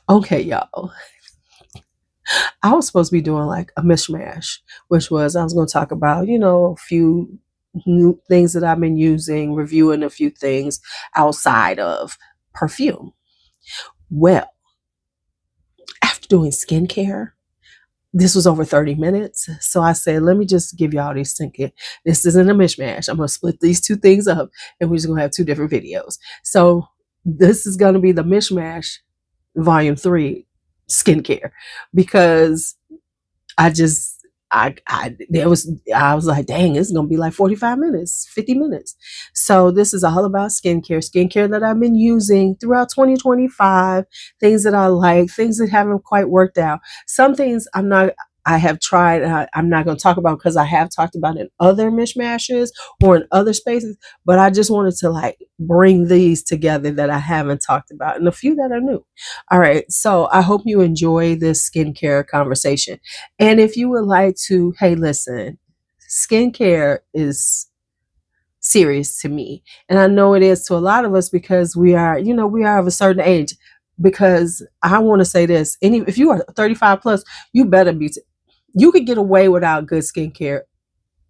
Okay, y'all. I was supposed to be doing like a mishmash, which was I was going to talk about, a few new things that I've been using, reviewing a few things outside of perfume. Well, after doing skincare, this was over 30 minutes. So I said, let me just give y'all these skincare. This isn't a mishmash. I'm going to split these two things up and we're just going to have two different videos. So this is going to be the mishmash volume 3 skincare, because I just I was like, dang, it's gonna be like 45 minutes, 50 minutes. So this is all about skincare that I've been using throughout 2025, things that I like, things that haven't quite worked out. Some things I have tried, I'm not going to talk about because I have talked about in other mishmashes or in other spaces, but I just wanted to like bring these together that I haven't talked about and a few that are new. All right. So I hope you enjoy this skincare conversation. And if you would like to, hey, listen, skincare is serious to me. And I know it is to a lot of us because we are of a certain age. Because I want to say this, if you are 35 plus, you better be, you could get away without good skincare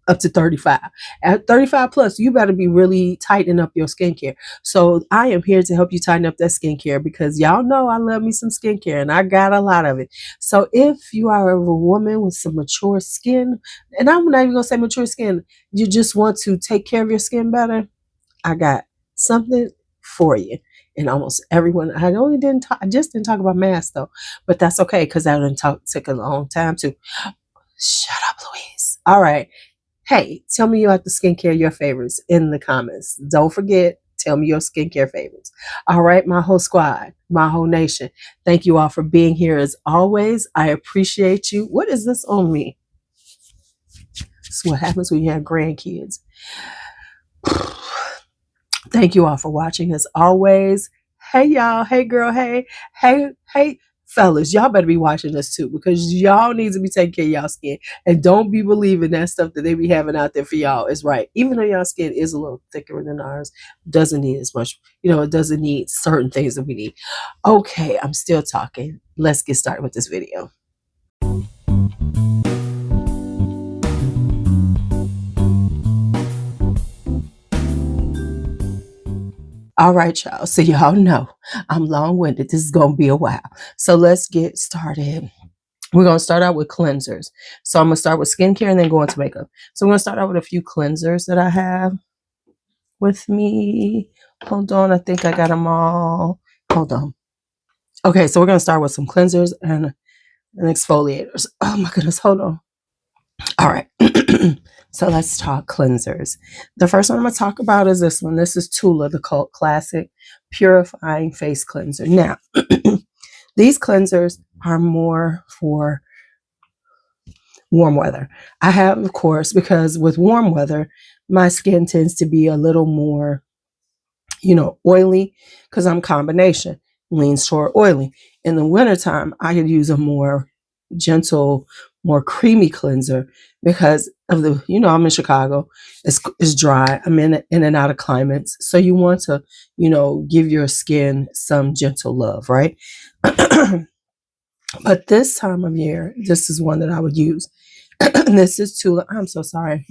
up to 35. At 35 plus, you better be really tightening up your skincare. So I am here to help you tighten up that skincare, because y'all know I love me some skincare and I got a lot of it. So if you are a woman with some mature skin, and I'm not even gonna say mature skin, you just want to take care of your skin better, I got something for you. And almost everyone, I just didn't talk about masks though, but that's okay because that didn't took a long time too. Shut up, Louise. All right. Hey, tell me about the skincare, your favorites in the comments. Don't forget, tell me your skincare favorites. All right, my whole squad, my whole nation. Thank you all for being here as always. I appreciate you. What is this on me? This is what happens when you have grandkids. Thank you all for watching as always. Hey, y'all. Hey, girl. Hey, fellas. Y'all better be watching this too, because y'all need to be taking care of y'all skin. And don't be believing that stuff that they be having out there for y'all is right. Even though y'all skin is a little thicker than ours, doesn't need as much, it doesn't need certain things that we need. Okay, I'm still talking. Let's get started with this video. All right, y'all. So y'all know I'm long-winded. This is going to be a while. So let's get started. We're going to start out with cleansers. So I'm going to start with skincare and then go into makeup. So I'm going to start out with a few cleansers that I have with me. Hold on. I think I got them all. Hold on. Okay, so we're going to start with some cleansers and exfoliators. Oh my goodness. Hold on. All right. So let's talk cleansers. The first one I'm going to talk about is this one. This is LuuLuu, the cult classic purifying face cleanser. Now, these cleansers are more for warm weather. I have, of course, because with warm weather, my skin tends to be a little more, oily, because I'm combination, leans toward oily. In the wintertime, I could use a more gentle, more creamy cleanser because of the, I'm in Chicago. It's dry. I'm in and out of climates. So you want to, give your skin some gentle love, right? But this time of year, this is one that I would use. This is LuuLuu. I'm so sorry.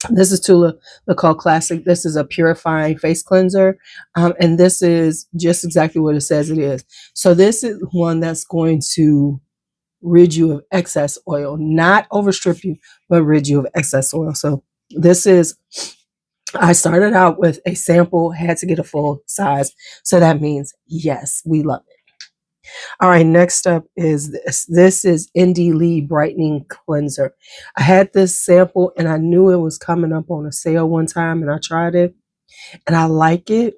This is LuuLuu, the Cult Classic. This is a purifying face cleanser. And this is just exactly what it says it is. So this is one that's going to rid you of excess oil, not overstrip you, but rid you of excess oil. So this is, I started out with a sample, had to get a full size. So that means, yes, we love it. All right, next up is this. This is Indie Lee Brightening Cleanser. I had this sample and I knew it was coming up on a sale one time and I tried it and I like it.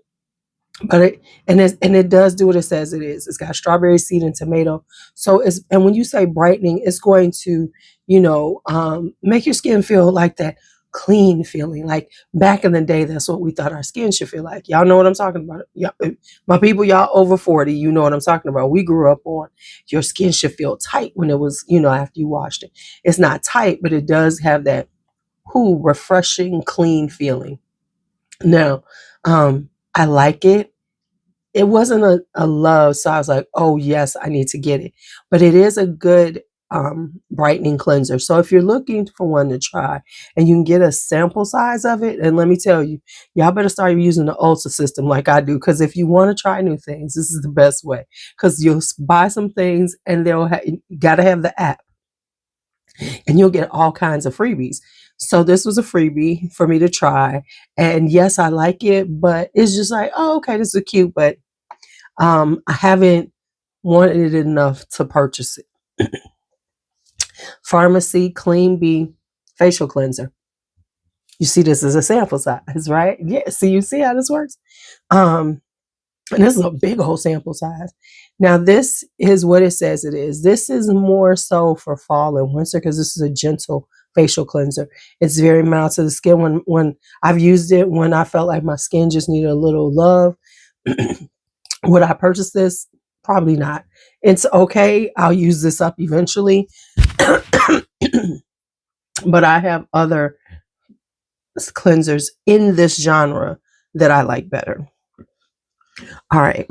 But it does do what it says it is. It's got strawberry seed and tomato. So and when you say brightening, it's going to, make your skin feel like that clean feeling. Like back in the day, that's what we thought our skin should feel like. Y'all know what I'm talking about. Yeah, my people, y'all over 40, you know what I'm talking about. We grew up on your skin should feel tight when it was, after you washed it. It's not tight, but it does have that refreshing, clean feeling. Now, I like it. it wasn't a love. So I was like, oh yes, I need to get it. But it is a good brightening cleanser. So if you're looking for one to try and you can get a sample size of it, and let me tell you, y'all better start using the Ulta system like I do. Because if you want to try new things, this is the best way. Because you'll buy some things and you got to have the app and you'll get all kinds of freebies. So this was a freebie for me to try. And yes, I like it, but it's just like, oh, okay, this is cute, but I haven't wanted it enough to purchase it. Pharmacy Clean Bee Facial Cleanser. You see this as a sample size, right? Yeah, so you see how this works? And this is a big old sample size. Now, this is what it says it is. This is more so for fall and winter because this is a gentle facial cleanser. It's very mild to the skin. When I've used it, when I felt like my skin just needed a little love, would I purchase this? Probably not. It's okay. I'll use this up eventually. But I have other cleansers in this genre that I like better. All right.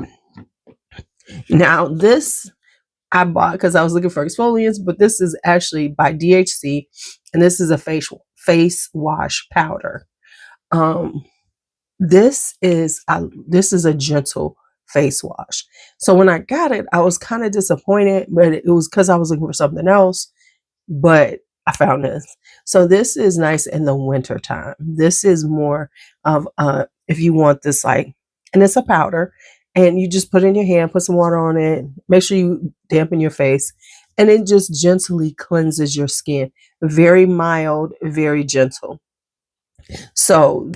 Now this I bought because I was looking for exfoliants, but this is actually by DHC, and this is a face wash powder. This is a gentle face wash. So when I got it, I was kind of disappointed, but it was because I was looking for something else. But I found this. So this is nice in the winter time. This is more of if you want this, like, and it's a powder, and you just put it in your hand, put some water on it, make sure you dampen your face, and it just gently cleanses your skin. Very mild, very gentle. So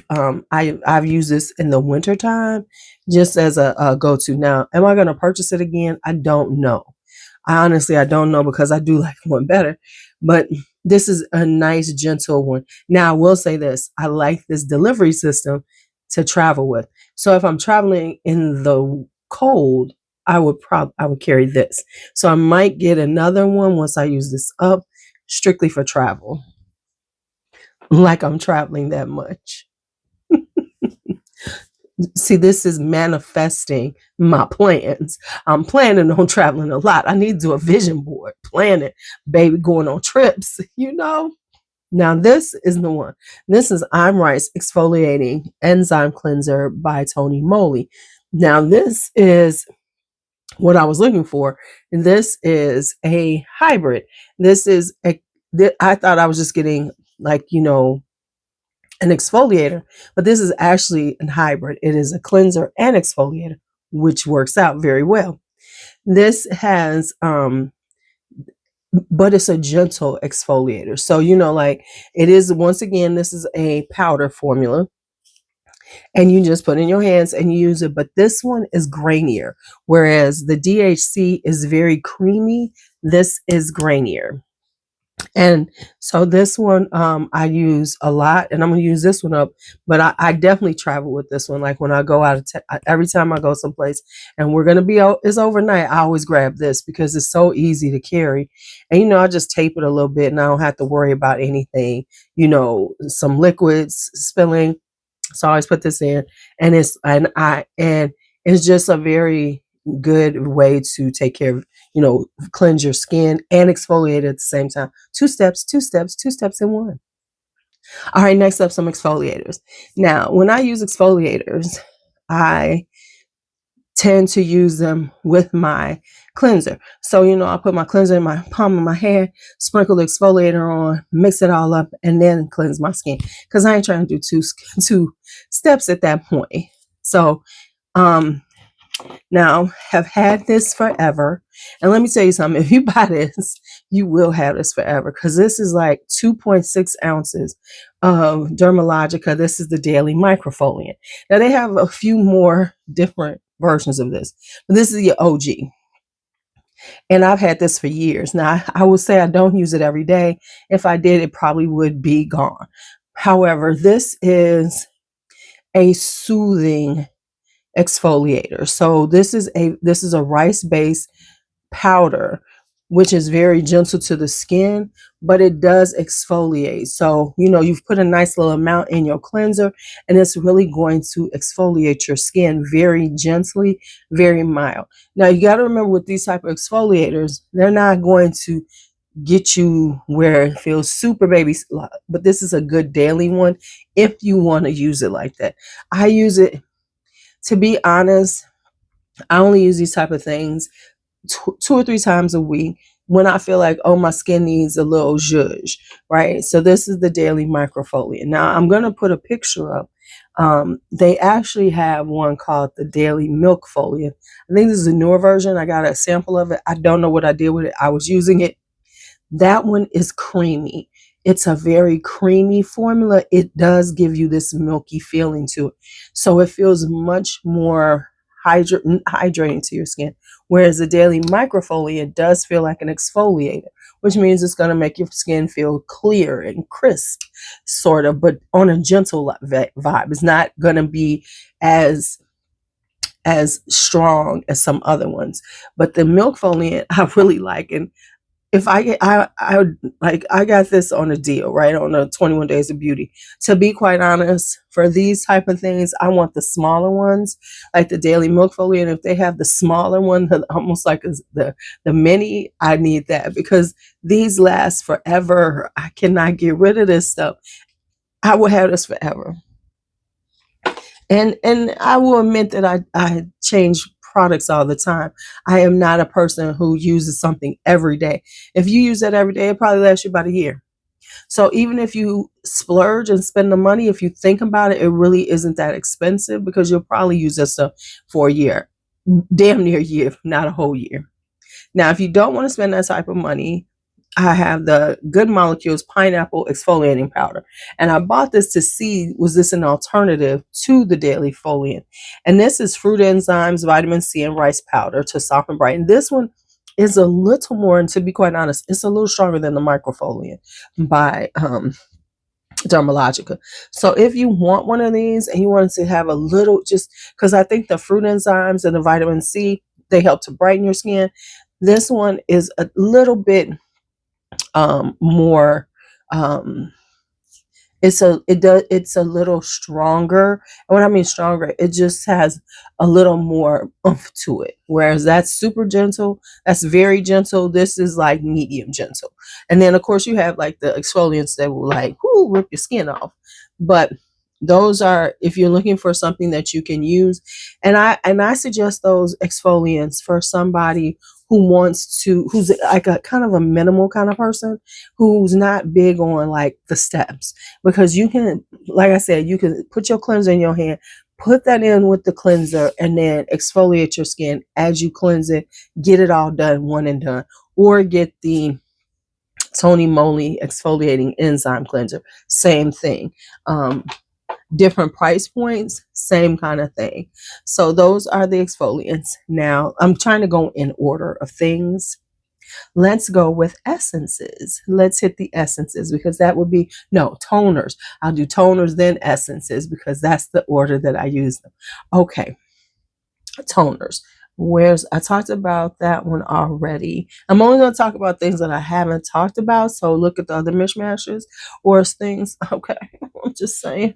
I've used this in the winter time just as a go-to. Now, am I going to purchase it again? I don't know. I don't know because I do like one better, but this is a nice, gentle one. Now, I will say this. I like this delivery system to travel with. So if I'm traveling in the cold, I would carry this. So I might get another one once I use this up strictly for travel. Like I'm traveling that much. See, this is manifesting my plans. I'm planning on traveling a lot. I need to do a vision board, planning, baby, going on trips, you know? Now, this is the one. This is I'm Right's Exfoliating Enzyme Cleanser by Tony Moly. Now, this is what I was looking for. And this is a hybrid. I thought I was just getting, like, an exfoliator, but this is actually a hybrid. It is a cleanser and exfoliator, which works out very well. This has, but it's a gentle exfoliator. So, like it is, once again, this is a powder formula and you just put it in your hands and you use it. But this one is grainier, whereas the DHC is very creamy. This is grainier. And so this one I use a lot, and I'm going to use this one up, but I definitely travel with this one. Like when I go out of every time I go someplace and we're going to be it's overnight, I always grab this because it's so easy to carry. And, I just tape it a little bit and I don't have to worry about anything, some liquids spilling. So I always put this in, and it's just a very good way to take care of, cleanse your skin and exfoliate at the same time. Two steps in one. All right, next up, some exfoliators. Now, when I use exfoliators, I tend to use them with my cleanser. So, I put my cleanser in my palm of my hand, sprinkle the exfoliator on, mix it all up, and then cleanse my skin. Because I ain't trying to do two steps at that point. So, now have had this forever. And let me tell you something, if you buy this, you will have this forever, because this is like 2.6 ounces of Dermalogica. This is the daily microfoliant. Now they have a few more different versions of this, but this is your OG. And I've had this for years. Now I would say I don't use it every day. If I did, it probably would be gone. However, this is a soothing exfoliator. So this is a rice-based powder which is very gentle to the skin, but it does exfoliate. So, you know, you've put a nice little amount in your cleanser, and it's really going to exfoliate your skin very gently, very mild. Now, you got to remember with these type of exfoliators, they're not going to get you where it feels super baby, but this is a good daily one if you want to use it like that. I use it, to be honest, I only use these type of things 2 or 3 times a week when I feel like, oh, my skin needs a little zhuzh, right? So this is the daily microfoliant. Now I'm going to put a picture up. They actually have one called the daily milk foliant. I think this is a newer version. I got a sample of it. I don't know what I did with it. I was using it. That one is creamy. It's a very creamy formula. It does give you this milky feeling to it. So it feels much more hydrating to your skin. Whereas the daily microfoliant does feel like an exfoliator, which means it's going to make your skin feel clear and crisp, sort of, but on a gentle vibe. It's not going to be as strong as some other ones. But the milk foliant I really like. And if I get, I got this on a deal, right, on a 21 Days of Beauty. To be quite honest, for these type of things, I want the smaller ones, like the Daily Milk Foliant. If they have the smaller one, almost like the mini, I need that because these last forever. I cannot get rid of this stuff. I will have this forever. And I will admit that I change products all the time. I am not a person who uses something every day. If you use that every day, it probably lasts you about a year. So even if you splurge and spend the money, if you think about it, it really isn't that expensive because you'll probably use this stuff for a year, damn near a year, not a whole year. Now, if you don't want to spend that type of money, I have the Good Molecules Pineapple Exfoliating Powder. And I bought this to see, was this an alternative to the Daily Foliant? And this is fruit enzymes, vitamin C, and rice powder to soften, brighten. This one is a little more, and to be quite honest, it's a little stronger than the Microfoliant by Dermalogica. So if you want one of these and you want to have a little, just because I think the fruit enzymes and the vitamin C, they help to brighten your skin. This one is a little bit more it's a little stronger. And when I mean stronger, it just has a little more oomph to it. Whereas that's super gentle, that's very gentle. This is like medium gentle. And then of course you have like the exfoliants that will like rip your skin off. But those are, if you're looking for something that you can use, and I suggest those exfoliants for somebody who's like a kind of a minimal kind of person who's not big on like the steps, because you can, like I said, you can put your cleanser in your hand, put that in with the cleanser, and then exfoliate your skin as you cleanse it, get it all done, one and done, or get the Tony Moly exfoliating enzyme cleanser, same thing. Different price points, same kind of thing. So those are the exfoliants. Now I'm trying to go in order of things. Let's go with essences. Let's hit the essences, because that would be, no, toners. I'll do toners, then essences, because that's the order that I use them. Okay, toners. I talked about that one already. I'm only going to talk about things that I haven't talked about. So look at the other mishmashes or things. Okay, I'm just saying.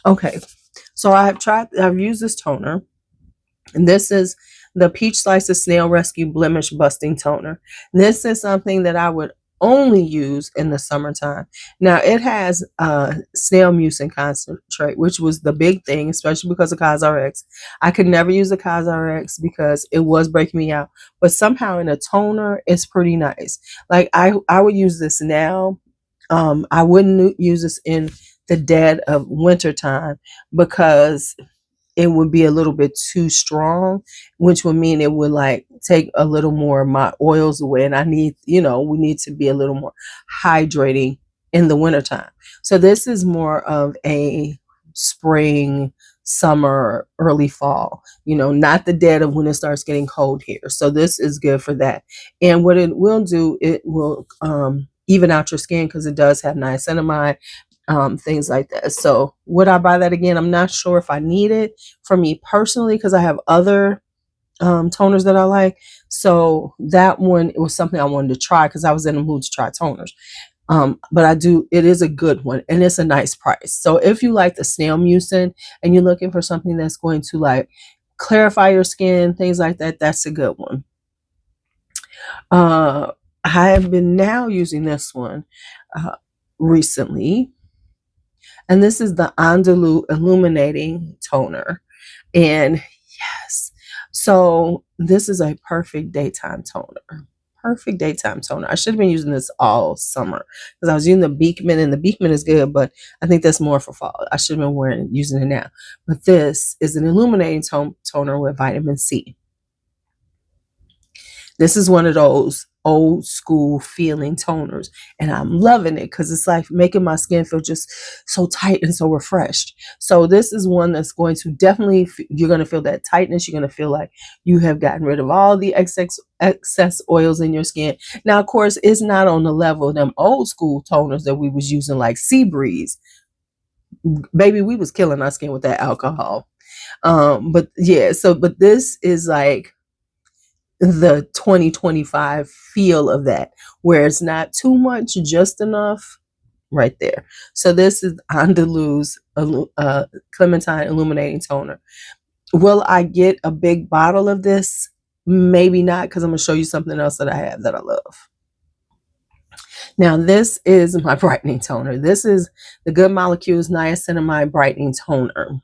Okay, so I've used this toner, and this is the Peach Slices Snail Rescue Blemish Busting Toner. This is something that I would only use in the summertime. Now it has snail mucin concentrate, which was the big thing, especially because of CosRX. I could never use the CosRX because it was breaking me out, but somehow in a toner, it's pretty nice. Like I would use this now. I wouldn't use this in the dead of winter time because it would be a little bit too strong, which would mean it would like take a little more of my oils away. And I need, we need to be a little more hydrating in the wintertime. So this is more of a spring, summer, early fall, not the dead of when it starts getting cold here. So this is good for that. And what it will do, it will even out your skin, because it does have niacinamide, things like that. So would I buy that again? I'm not sure if I need it for me personally, because I have other toners that I like. So that one, it was something I wanted to try because I was in the mood to try toners. But it is a good one and it's a nice price. So if you like the snail mucin and you're looking for something that's going to like clarify your skin, things like that, that's a good one. I have been now using this one recently, and this is the LuuLuu Illuminating Toner. And yes, so this is a perfect daytime toner. Perfect daytime toner. I should have been using this all summer because I was using the Beekman, and the Beekman is good, but I think that's more for fall. I should have been using it now. But this is an illuminating toner with vitamin C. This is one of those old school feeling toners, and I'm loving it because it's like making my skin feel just so tight and so refreshed. So this is one that's going to definitely, you're going to feel that tightness. You're going to feel like you have gotten rid of all the excess oils in your skin. Now, of course, it's not on the level of them old school toners that we was using, like Sea Breeze. Baby, we was killing our skin with that alcohol. But yeah, but this is like the 2025 feel of that, where it's not too much, just enough, right there. So this is LuuLuu's Clementine Illuminating Toner. Will I get a big bottle of this? Maybe not, because I'm going to show you something else that I have that I love. Now, this is my brightening toner. This is the Good Molecules Niacinamide Brightening Toner.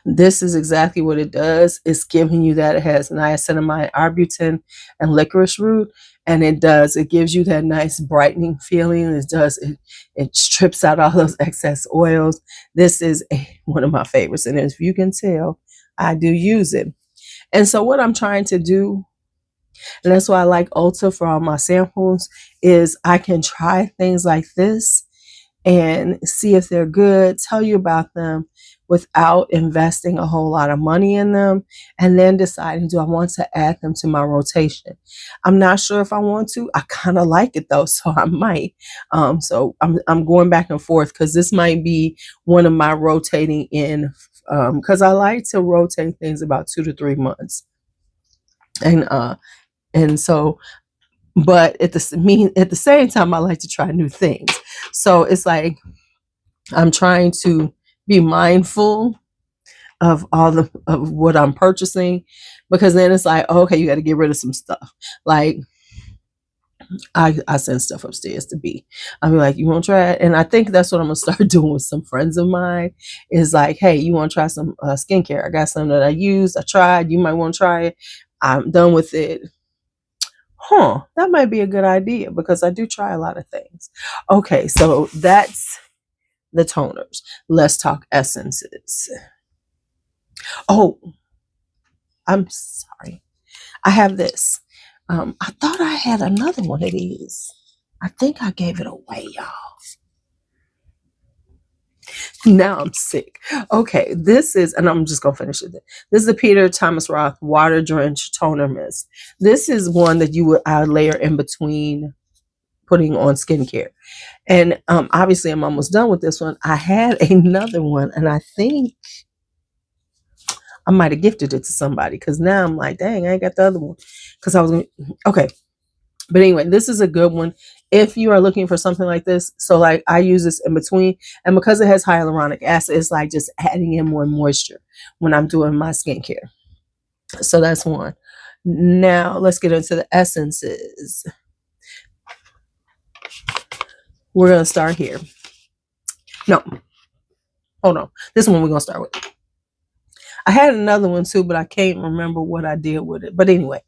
This is exactly what it does. It's giving you that. It has niacinamide, arbutin, and licorice root. And it gives you that nice brightening feeling. It strips out all those excess oils. This is one of my favorites. And as you can tell, I do use it. And so what I'm trying to do, and that's why I like Ulta for all my samples, is I can try things like this and see if they're good, tell you about them without investing a whole lot of money in them, and then deciding, do I want to add them to my rotation? I'm not sure if I want to. I kind of like it though, so I might. So I'm going back and forth because this might be one of my rotating in, because I like to rotate things about 2 to 3 months, and so. But at the same time, I like to try new things. So it's like I'm trying to be mindful of of what I'm purchasing, because then it's like, oh, okay, you got to get rid of some stuff. Like I send stuff upstairs to be. I'll be like, you want to try it? And I think that's what I'm gonna start doing with some friends of mine. Is like, hey, you want to try some skincare? I got some that I used. I tried. You might want to try it. I'm done with it. That might be a good idea because I do try a lot of things. Okay, so that's the toners. Let's talk essences. Oh, I'm sorry. I have this. I thought I had another one of these. I think I gave it away, y'all. Now I'm sick. Okay, this is, and I'm just gonna finish it. This is the Peter Thomas Roth Water Drenched Toner Mist. This is one that I would layer in between putting on skincare. And obviously I'm almost done with this one. I had another one, and I think I might have gifted it to somebody, because now I'm like, dang, I ain't got the other one. Because I was gonna, okay. But anyway, this is a good one if you are looking for something like this. So like I use this in between, and because it has hyaluronic acid, it's like just adding in more moisture when I'm doing my skincare. So that's one. Now let's get into the essences. We're going to start here. No, hold on. This one we're going to start with. I had another one too, but I can't remember what I did with it. But anyway,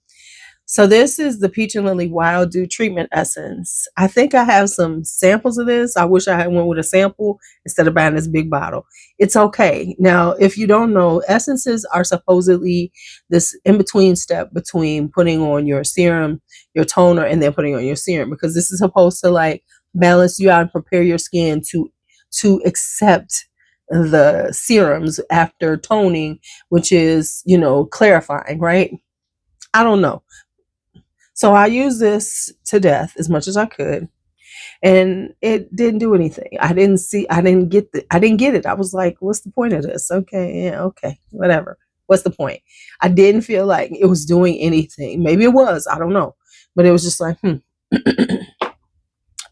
so this is the Peach and Lily Wild Dew Treatment Essence. I think I have some samples of this. I wish I had one with a sample instead of buying this big bottle. It's okay. Now, if you don't know, essences are supposedly this in-between step between putting on your serum, your toner, and then putting on your serum, because this is supposed to like balance you out and prepare your skin to accept the serums after toning, which is, clarifying, right? I don't know. So I used this to death as much as I could, and it didn't do anything. I didn't get it. I was like, what's the point of this? Okay, yeah, okay, whatever. What's the point? I didn't feel like it was doing anything. Maybe it was, I don't know. But it was just like,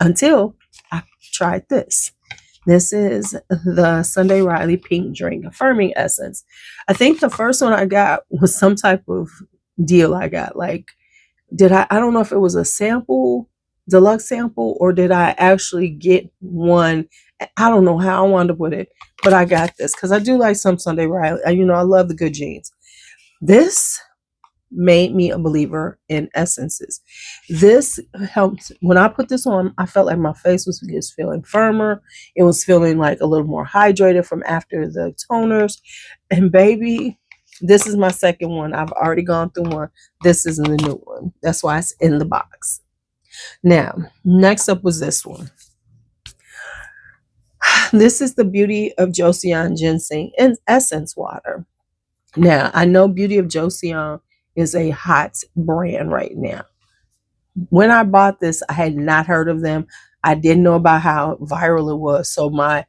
until I tried this. This is the Sunday Riley Pink Drink Affirming Essence. I think the first one I got was some type of deal I got. Like, I don't know if it was a sample, deluxe sample, or did I actually get one? I don't know how I wanted to put it, but I got this because I do like some Sunday Riley. I love the good jeans. This made me a believer in essences. This helped. When I put this on, I felt like my face was just feeling firmer. It was feeling like a little more hydrated from after the toners. And baby, this is my second one. I've already gone through one. This is the new one. That's why it's in the box. Now, next up was this one. This is the Beauty of Joseon Ginseng and Essence Water. Now, I know Beauty of Joseon is a hot brand right now. When I bought this, I had not heard of them. I didn't know about how viral it was. So my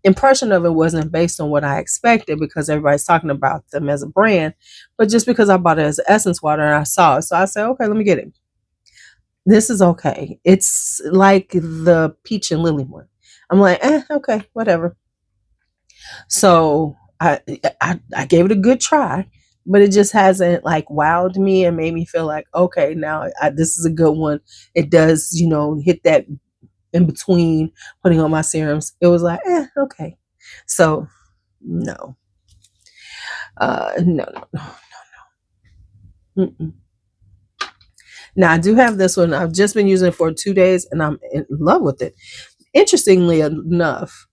impression of it wasn't based on what I expected because everybody's talking about them as a brand, but just because I bought it as essence water and I saw it. So I said, okay, let me get it. This is okay. It's like the peach and lily one. I'm like, okay, whatever. So I gave it a good try, but it just hasn't like wowed me and made me feel like, okay, now this is a good one. It does, hit that in between putting on my serums. It was like, okay. So no. No. Now I do have this one. I've just been using it for 2 days and I'm in love with it. Interestingly enough,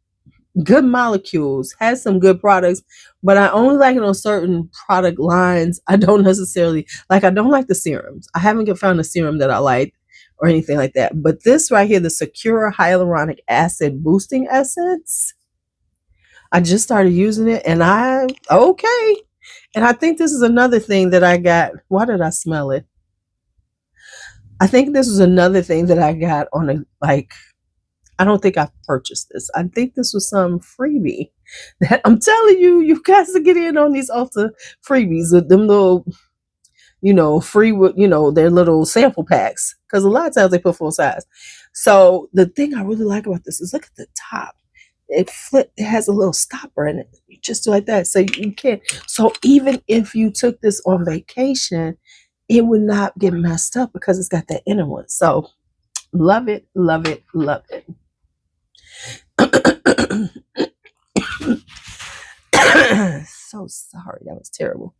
Good Molecules has some good products, but I only like it on certain product lines. I don't necessarily like, I don't like the serums. I haven't found a serum that I like or anything like that. But this right here, the Secure Hyaluronic Acid Boosting Essence, I just started using it and okay. And I think this is another thing that I got. Why did I smell it? I think this was another thing that I got on I don't think I purchased this. I think this was some freebie that I'm telling you, you guys to get in on these Ulta freebies with them little, free with, their little sample packs. Because a lot of times they put full size. So the thing I really like about this is look at the top. It has a little stopper in it. You just do like that. So you can't. So even if you took this on vacation, it would not get messed up because it's got that inner one. So love it, love it, love it. So sorry, that was terrible.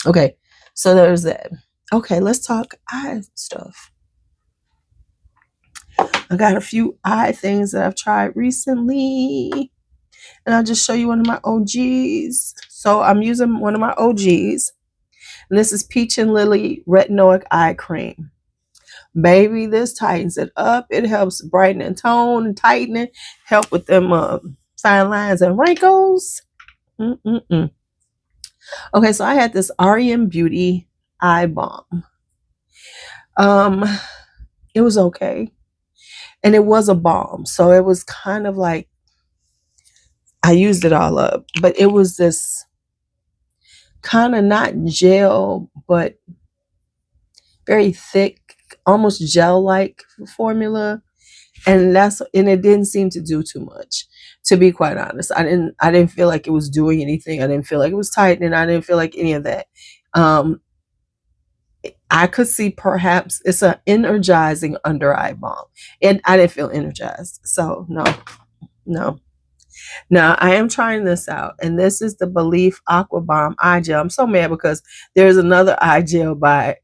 Okay, so there's that. Okay, let's talk eye stuff. I got a few eye things that I've tried recently, and I'll just show you one of my OGs. So I'm using one of my OGs, and this is Peach and Lily Retinoic Eye Cream. Baby, this tightens it up. It helps brighten and tone and tighten it. Help with them fine lines and wrinkles. Okay, so I had this REM Beauty Eye Balm. It was okay. And it was a balm. So it was kind of like, I used it all up. But it was this kind of not gel, but very thick, almost gel-like formula. And it didn't seem to do too much, to be quite honest. I didn't feel like it was doing anything. I didn't feel like it was tightening. I didn't feel like any of that. I could see perhaps it's an energizing under eye balm, and I didn't feel energized. So no. Now I am trying this out, and this is the Belief Aqua Bomb Eye Gel. I'm so mad because there's another eye gel by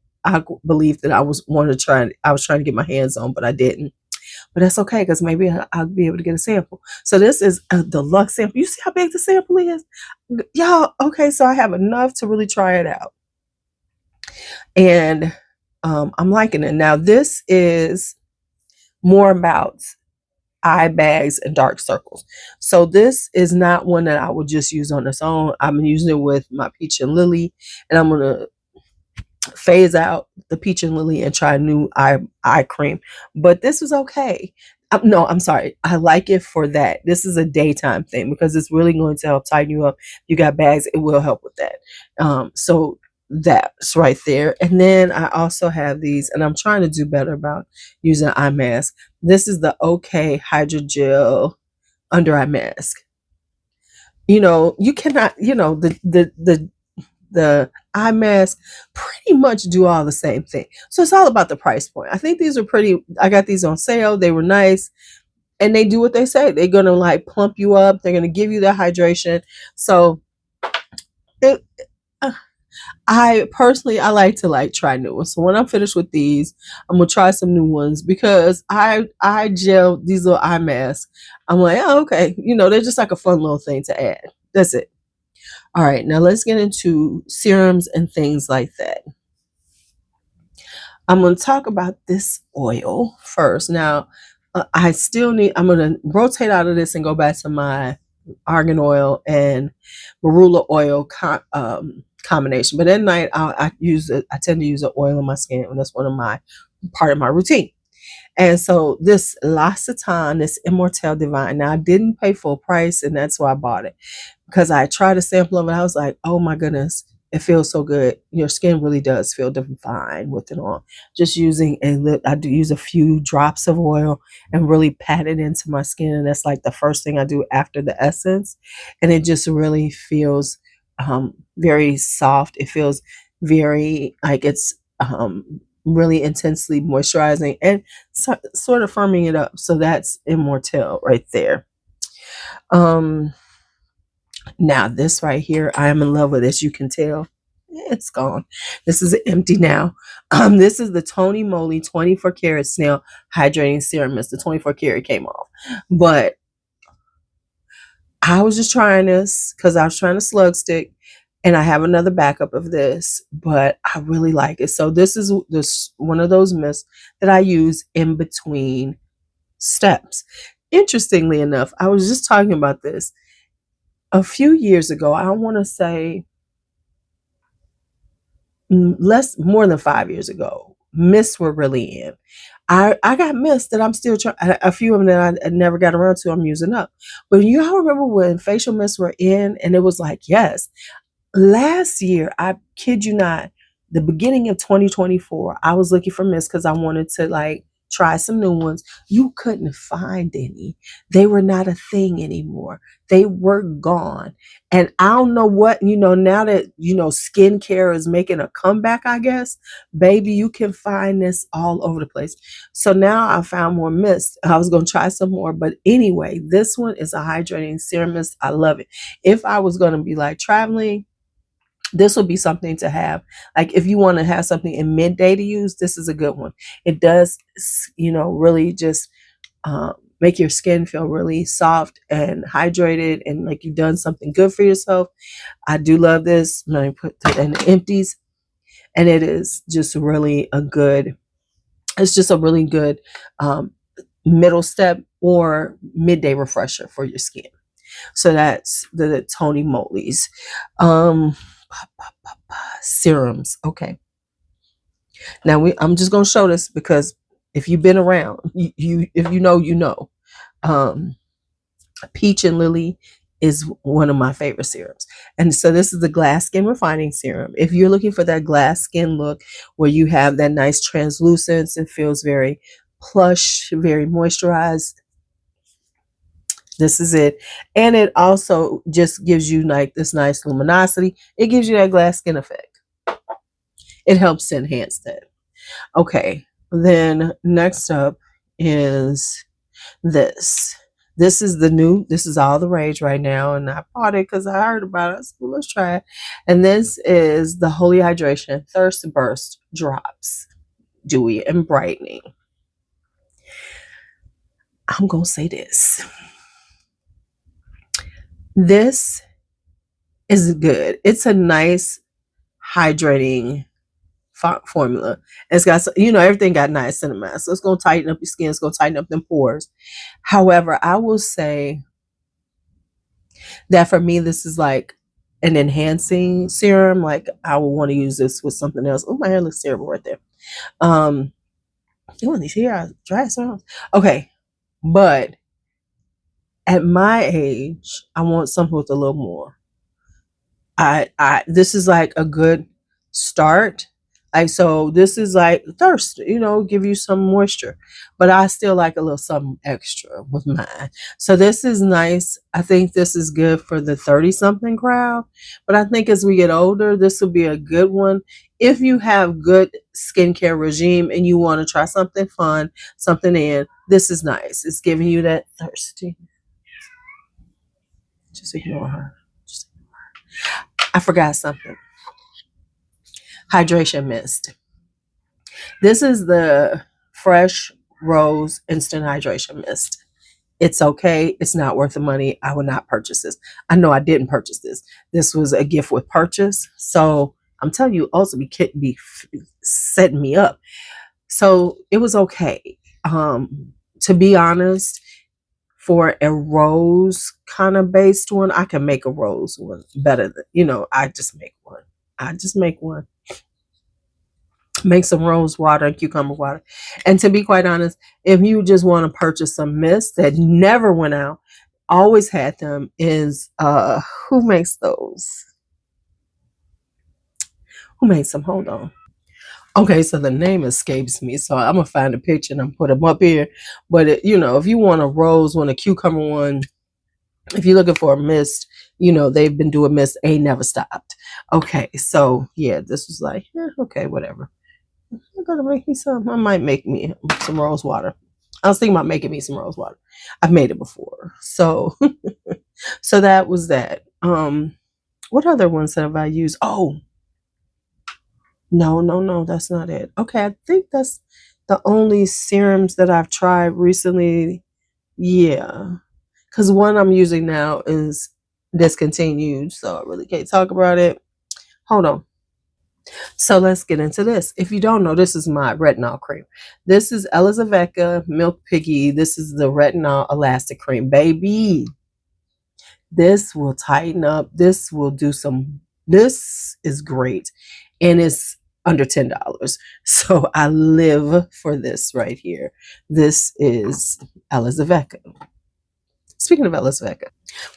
Belief that I was trying to get my hands on, but I didn't. But that's okay because maybe I'll be able to get a sample. So this is a deluxe sample. You see how big the sample is, y'all? Okay, so I have enough to really try it out. And I'm liking it. Now, this is more about eye bags and dark circles. So this is not one that I would just use on its own. I've been using it with my Peach and Lily, and I'm going to phase out the Peach and Lily and try a new eye cream. But this was okay. No, I'm sorry. I like it for that. This is a daytime thing because it's really going to help tighten you up. You got bags, it will help with that. So that's right there. And then I also have these, and I'm trying to do better about using eye mask. This is the OK Hydrogel under eye mask. You cannot, the eye mask pretty much do all the same thing. So it's all about the price point. I think these are pretty. I got these on sale. They were nice, and they do what they say. They're gonna like plump you up. They're gonna give you the hydration. So it, uh, I personally I like to like try new ones. So when I'm finished with these, I'm gonna try some new ones because I gel these little eye masks. I'm like, oh, okay, they're just like a fun little thing to add. That's it. All right, now let's get into serums and things like that. I'm going to talk about this oil first. Now, I'm going to rotate out of this and go back to my argan oil and marula oil combination. But at night, I tend to use an oil on my skin, and that's part of my routine. And so this L'Occitane, this Immortelle Divine, now I didn't pay full price, and that's why I bought it. Because I tried a sample of it, I was like, oh my goodness, it feels so good. Your skin really does feel divine with it on. Just using I do use a few drops of oil and really pat it into my skin. And that's like the first thing I do after the essence. And it just really feels very soft. It feels very like it's really intensely moisturizing and sort of firming it up. So that's Immortelle right there. Now this right here, I am in love with this. You can tell it's gone. This is empty now. This is the Tony Moly 24 karat snail hydrating serum. The 24 karat came off, but I was just trying this because I was trying to slug stick, and I have another backup of this, but I really like it. So this is one of those mists that I use in between steps. Interestingly enough, I was just talking about this a few years ago. I want to say more than 5 years ago. Mists were really in. I got mists that I'm still trying. A few of them that I never got around to. I'm using up. But y'all remember when facial mists were in, and it was like, yes. Last year, I kid you not, the beginning of 2024, I was looking for mists because I wanted to like try some new ones. You couldn't find any. They were not a thing anymore. They were gone. And I don't know what, now that, skincare is making a comeback, I guess, baby, you can find this all over the place. So now I found more mists. I was going to try some more. But anyway, this one is a hydrating serum mist. I love it. If I was going to be like traveling, this will be something to have. Like if you want to have something in midday to use, this is a good one. It does, really just make your skin feel really soft and hydrated and like you've done something good for yourself. I do love this. Let me put it in the empties. And it is just really it's just a really good middle step or midday refresher for your skin. So that's the Tony Moly's. Serums. Okay. Now I'm just gonna show this because if you've been around, if you know. Peach and Lily is one of my favorite serums. And so this is the Glass Skin Refining Serum. If you're looking for that glass skin look where you have that nice translucence, it feels very plush, very moisturized, this is it. And it also just gives you like this nice luminosity. It gives you that glass skin effect. It helps to enhance that. Okay, then next up is this. This is all the rage right now, and I bought it because I heard about it. So let's try it. And this is the Holy Hydration Thirst Burst Drops, Dewy and Brightening. I'm going to say this. This is good. It's a nice hydrating formula. It's got, everything got nice cinnamon. So it's going to tighten up your skin. It's going to tighten up them pores. However, I will say that for me, this is like an enhancing serum. Like I would want to use this with something else. Oh, my hair looks terrible right there. These here are dry serums. Okay. But at my age, I want something with a little more. This is like a good start. Like, so this is like thirst, give you some moisture, but I still like a little something extra with mine. So this is nice. I think this is good for the 30 something crowd, but I think as we get older, this will be a good one. If you have good skincare regime and you want to try something fun, something in, this is nice. It's giving you that thirsty. Just ignore her. I forgot something. Hydration mist. This is the Fresh Rose Instant Hydration Mist. It's okay. It's not worth the money. I would not purchase this. I know I didn't purchase this. This was a gift with purchase. So I'm telling you, also be setting me up. So it was okay. To be honest, for a rose kind of based one, I can make a rose one better than, I just make one. Make some rose water and cucumber water. And to be quite honest, if you just want to purchase some mist that never went out, always had them, is who makes those? Who makes them? Hold on. Okay, so the name escapes me, so I'm gonna find a picture and I'm put them up here. But if you want a rose one, a cucumber one, if you're looking for a mist, they've been doing mist, ain't never stopped. Okay, so yeah, this was like, okay, whatever. I'm gonna make me some. I might make me some rose water. I was thinking about making me some rose water. I've made it before, so so that was that. What other ones have I used? Oh, no, that's not it. Okay, I think that's the only serums that I've tried recently. Yeah, because one I'm using now is discontinued, so I really can't talk about it. Hold on. So let's get into this. If you don't know, this is my retinol cream. This is Elizavecca Milk Piggy. This is the retinol elastic cream, baby. This will tighten up. This will do some. This is great, and it's under $10. So I live for this right here. This is Elizavecca. Speaking of Elizavecca,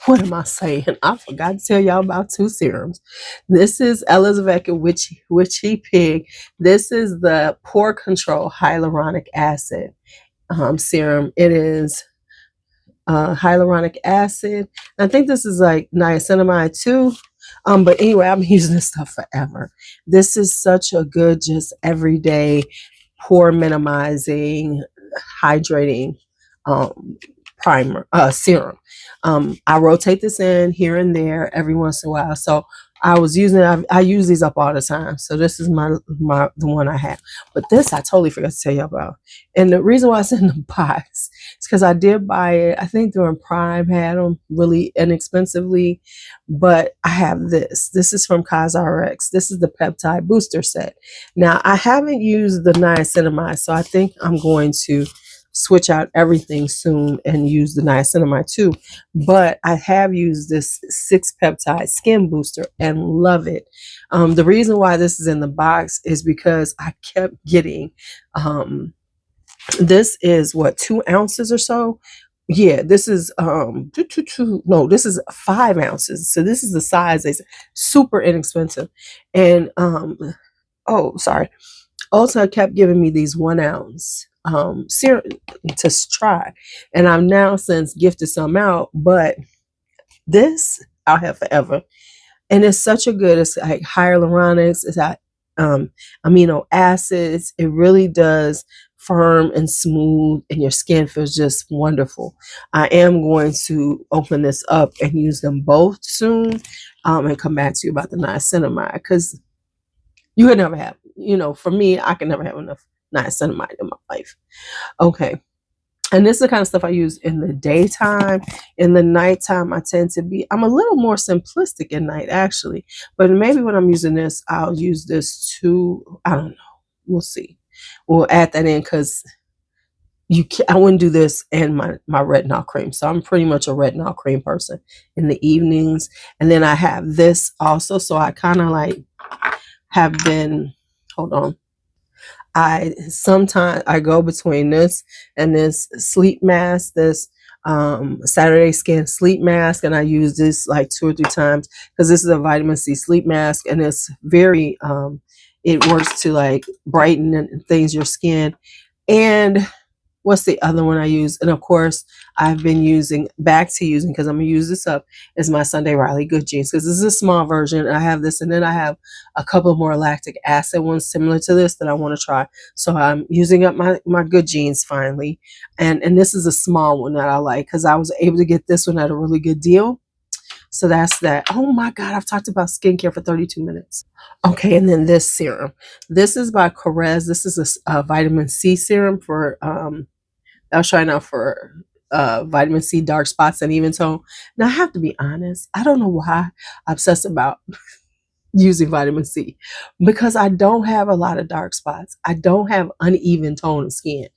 what am I saying? I forgot to tell y'all about two serums. This is Elizavecca Witchy Pig. This is the Pore Control Hyaluronic Acid serum. It is hyaluronic acid. I think this is like niacinamide too. But anyway, I've been using this stuff forever. This is such a good, just everyday pore minimizing, hydrating primer serum. I rotate this in here and there every once in a while. So I was using it. I use these up all the time. So this is the one I have. But this I totally forgot to tell you about. And the reason why it's in the box is because I did buy it. I think during Prime had them really inexpensively. But I have this. This is from CosRx. This is the peptide booster set. Now I haven't used the niacinamide, so I think I'm going to switch out everything soon and use the niacinamide too. But I have used this 6 peptide skin booster and love it. The reason why this is in the box is because I kept getting this is what, 2 ounces or so. Yeah, this is this is 5 ounces. So this is the size. It's super inexpensive. And oh, sorry. Ulta kept giving me these 1 ounce serum to try, and I've now since gifted some out, but this I'll have forever. And it's such a good, it's like hyaluronics, it's got amino acids. It really does firm and smooth, and your skin feels just wonderful. I am going to open this up and use them both soon, and come back to you about the niacinamide, because you could never have, for me, I can never have enough niacinamide in my life. Okay. And this is the kind of stuff I use in the daytime. In the nighttime, I'm a little more simplistic at night, actually. But maybe when I'm using this, I'll use this too. I don't know. We'll see. We'll add that in, because I wouldn't do this in my retinol cream. So I'm pretty much a retinol cream person in the evenings. And then I have this also. So I kind of like have been, hold on. Sometimes I go between this and this sleep mask, this Saturday Skin sleep mask, and I use this like 2 or 3 times because this is a vitamin C sleep mask, and it's very it works to like brighten and things your skin. And what's the other one I use? And of course, I've been back to using, because I'm gonna use this up, is my Sunday Riley Good Jeans, because this is a small version. I have this, and then I have a couple of more lactic acid ones similar to this that I want to try. So I'm using up my Good Jeans finally, and this is a small one that I like because I was able to get this one at a really good deal. So that's that. Oh my God, I've talked about skincare for 32 minutes. Okay, and then this serum. This is by Korres. This is a vitamin C serum for I was trying out for vitamin C, dark spots, and even tone. Now I have to be honest, I don't know why I'm obsessed about using vitamin C, because I don't have a lot of dark spots. I don't have uneven tone of skin,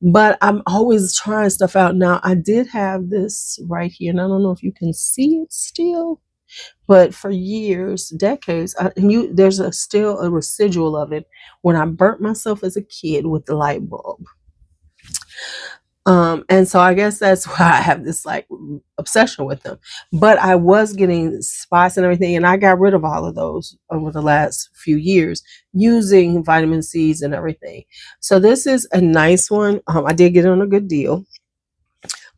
but I'm always trying stuff out. Now I did have this right here, and I don't know if you can see it still, but for years, decades, there's still a residual of it when I burnt myself as a kid with the light bulb. And so I guess that's why I have this like obsession with them. But I was getting spots and everything, and I got rid of all of those over the last few years using vitamin C's and everything. So this is a nice one. I did get it on a good deal.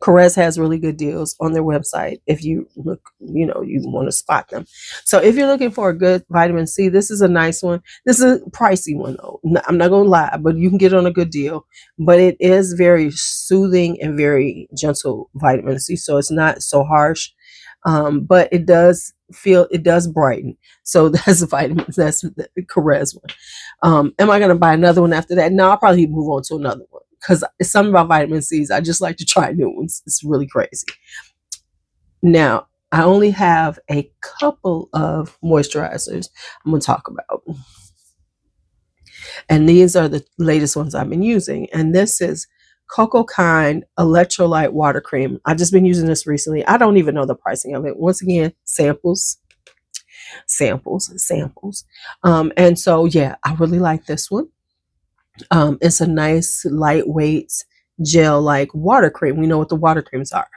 Korres has really good deals on their website if you look, you want to spot them. So if you're looking for a good vitamin C, this is a nice one. This is a pricey one though. I'm not going to lie, but you can get it on a good deal. But it is very soothing and very gentle vitamin C, so it's not so harsh. But it does brighten. So that's the Korres one. Am I going to buy another one after that? No, I'll probably move on to another one, because it's something about vitamin C's. I just like to try new ones. It's really crazy. Now, I only have a couple of moisturizers I'm going to talk about. And these are the latest ones I've been using. And this is Cocoa Kind Electrolyte Water Cream. I've just been using this recently. I don't even know the pricing of it. Once again, samples. And so, yeah, I really like this one. It's a nice lightweight gel like water cream. We know what the water creams are.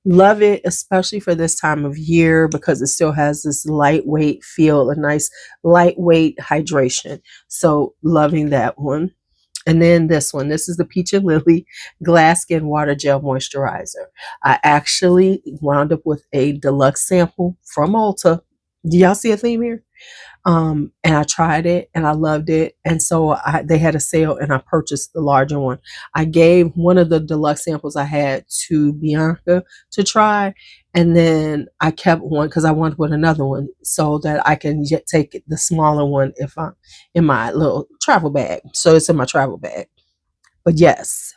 Love it, especially for this time of year, because it still has this lightweight feel, a nice lightweight hydration. So loving that one. And then this one, this is the Peach and Lily Glass Skin Water Gel Moisturizer. I actually wound up with a deluxe sample from Ulta. Do y'all see a theme here? And I tried it and I loved it. And so they had a sale and I purchased the larger one. I gave one of the deluxe samples I had to Bianca to try. And then I kept one because I wanted with another one so that I can take the smaller one if I'm in my little travel bag. So it's in my travel bag. But yes.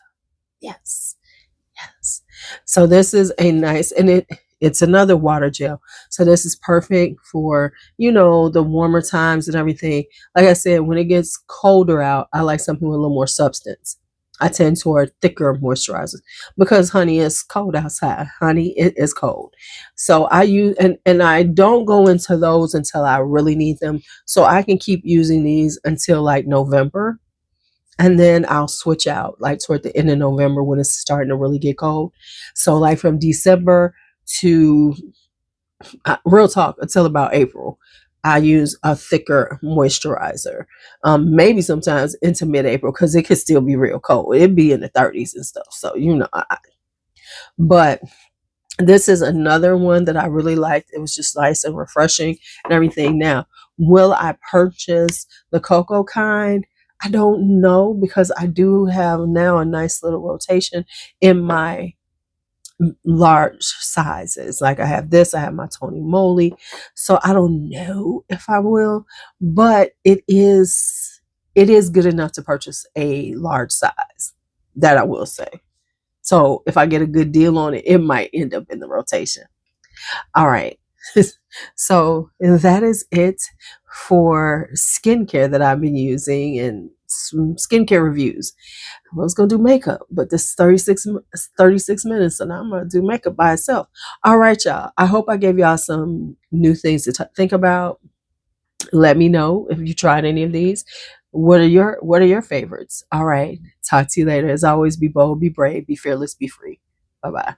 So this is a nice, and it's another water gel. So this is perfect for, the warmer times and everything. Like I said, when it gets colder out, I like something with a little more substance. I tend toward thicker moisturizers because, honey, it's cold outside. Honey, it is cold. So I use, and I don't go into those until I really need them. So I can keep using these until like November. And then I'll switch out like toward the end of November when it's starting to really get cold. So like from December to real talk until about April, I use a thicker moisturizer. Maybe sometimes into mid-April because it could still be real cold. It'd be in the 30s and stuff. So, but this is another one that I really liked. It was just nice and refreshing and everything. Now, will I purchase the Cocoa Kind? I don't know, because I do have now a nice little rotation in my large sizes. Like I have this, I have my Tony Moly. So I don't know if I will, but it is good enough to purchase a large size. That I will say. So if I get a good deal on it, it might end up in the rotation. All right. So that is it for skincare that I've been using and some skincare reviews. I was going to do makeup, but this is 36 minutes, and I'm going to do makeup by itself. All right, y'all. I hope I gave y'all some new things to think about. Let me know if you tried any of these. what are your favorites? All right. Talk to you later. As always, be bold, be brave, be fearless, be free. Bye bye.